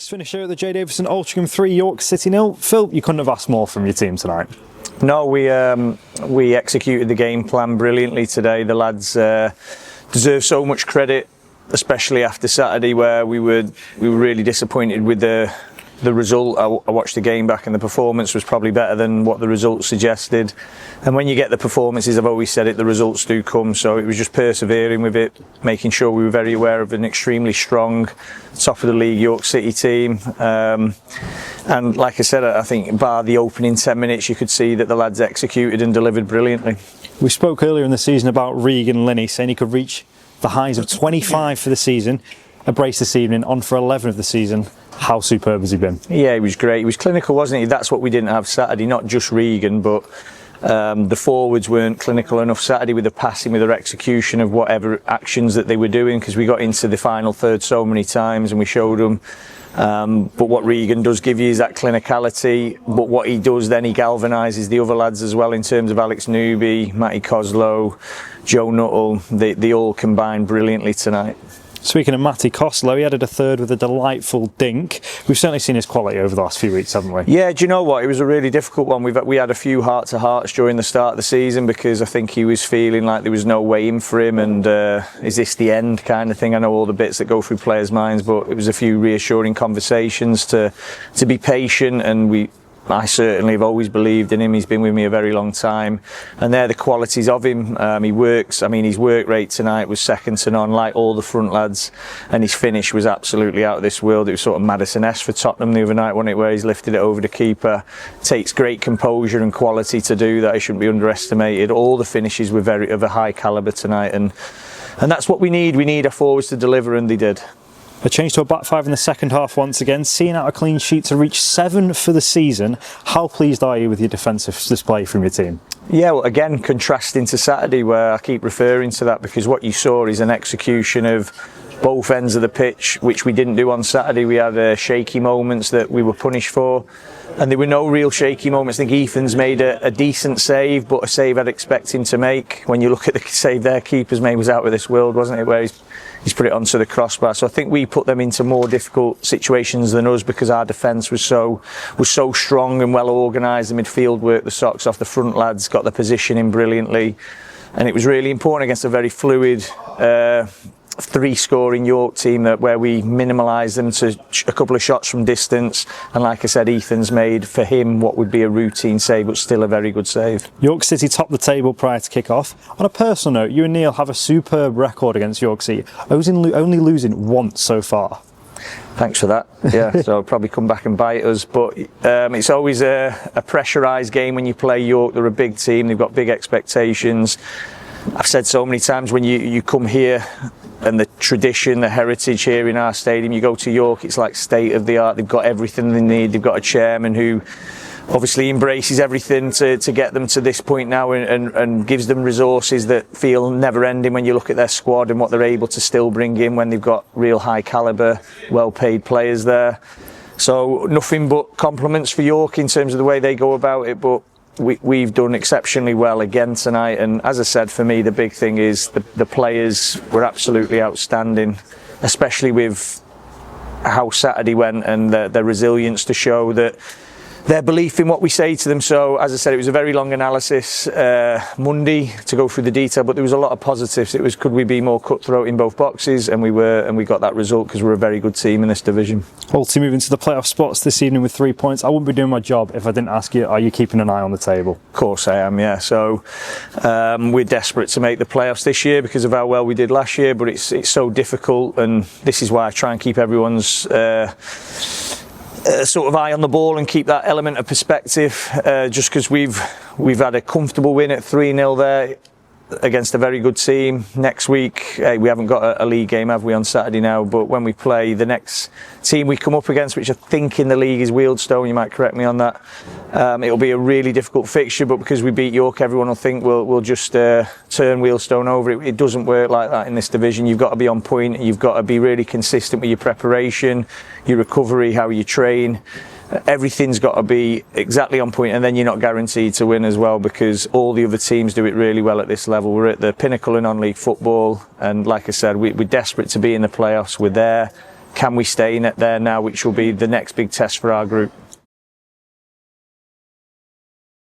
Let's finish here at the J Davison Altrincham 3, York City 0. Phil, you couldn't have asked more from your team tonight. No, we executed the game plan brilliantly today. The lads deserve so much credit, especially after Saturday, where we were really disappointed with the result. I watched the game back and the performance was probably better than what the results suggested. And when you get the performances, I've always said it, the results do come. So it was just persevering with it, making sure we were very aware of an extremely strong top of the league York City team. And like I said, I think bar the opening 10 minutes, you could see that the lads executed and delivered brilliantly. We spoke earlier in the season about Regan Linney, saying he could reach the highs of 25 for the season. A brace this evening, on for 11 of the season. How superb has he been? Yeah, he was great. He was clinical, wasn't he? That's what we didn't have Saturday, not just Regan, but the forwards weren't clinical enough Saturday with the passing, with their execution of whatever actions that they were doing, because we got into the final third so many times and we showed them. But what Regan does give you is that clinicality, but what he does then, he galvanises the other lads as well, in terms of Alex Newby, Matty Coslow, Joe Nuttall. They all combined brilliantly tonight. Speaking of Matty Coslow, he added a third with a delightful dink. We've certainly seen his quality over the last few weeks, haven't we? Yeah, do you know what? It was a really difficult one. We had a few heart-to-hearts during the start of the season, because I think he was feeling like there was no way in for him, and is this the end kind of thing? I know all the bits that go through players' minds, but it was a few reassuring conversations to be patient, and I certainly have always believed in him. He's been with me a very long time, and they're the qualities of him. He works. I mean, his work rate tonight was second to none, like all the front lads, and his finish was absolutely out of this world. It was sort of Madison-esque for Tottenham the other night, wasn't it, where he's lifted it over the keeper. Takes great composure and quality to do that. He shouldn't be underestimated. All the finishes were of a high calibre tonight, and that's what we need. We need our forwards to deliver, and they did. A change to a back five in the second half once again, seeing out a clean sheet to reach 7 for the season. How pleased are you with your defensive display from your team? Yeah, well, again, contrasting to Saturday, where I keep referring to that, because what you saw is an execution of both ends of the pitch, which we didn't do on Saturday. We had shaky moments that we were punished for, and there were no real shaky moments. I think Ethan's made a decent save, but a save I'd expect him to make. When you look at the save their keeper's made was out of this world, wasn't it, where he's put it onto the crossbar. So I think we put them into more difficult situations than us, because our defence was so strong and well organised. The midfield worked the socks off. The front lads got the position in brilliantly, and it was really important against a very fluid 3-scoring York team where we minimalised them to a couple of shots from distance. And like I said, Ethan's made for him what would be a routine save, but still a very good save. York City topped the table prior to kick-off. On a personal note, you and Neil have a superb record against York City, only losing once so far. Thanks for that. Yeah, so it'll probably come back and bite us, but it's always a pressurised game when you play York. They're a big team, they've got big expectations. I've said so many times, when you come here, and the tradition, the heritage here in our stadium, you go to York, it's like state of the art. They've got everything they need. They've got a chairman who obviously embraces everything to get them to this point now, and gives them resources that feel never ending when you look at their squad and what they're able to still bring in when they've got real high calibre, well paid players there. So nothing but compliments for York in terms of the way they go about it, but we've done exceptionally well again tonight. And as I said, for me the big thing is the players were absolutely outstanding, especially with how Saturday went, and their resilience to show that their belief in what we say to them. So as I said, it was a very long analysis Monday to go through the detail, but there was a lot of positives. It was, could we be more cutthroat in both boxes, and we were, and we got that result because we're a very good team in this division. Ulti moving to the playoff spots this evening with 3 points. I wouldn't be doing my job if I didn't ask you, are you keeping an eye on the table? Of course I am, yeah. So we're desperate to make the playoffs this year because of how well we did last year, but it's so difficult, and this is why I try and keep everyone's sort of eye on the ball and keep that element of perspective, just because we've had a comfortable win at 3-0 there against a very good team. Next week, we haven't got a league game, have we, on Saturday now, but when we play the next team we come up against, which I think in the league is Wealdstone, you might correct me on that, it'll be a really difficult fixture, but because we beat York, everyone will think we'll just turn Wealdstone over. It doesn't work like that in this division. You've got to be on point, you've got to be really consistent with your preparation, your recovery, how you train. Everything's got to be exactly on point, and then you're not guaranteed to win as well, because all the other teams do it really well at this level. We're at the pinnacle in non-league football, and like I said, we're desperate to be in the playoffs. We're there. can we stay in it there now, which will be the next big test for our group.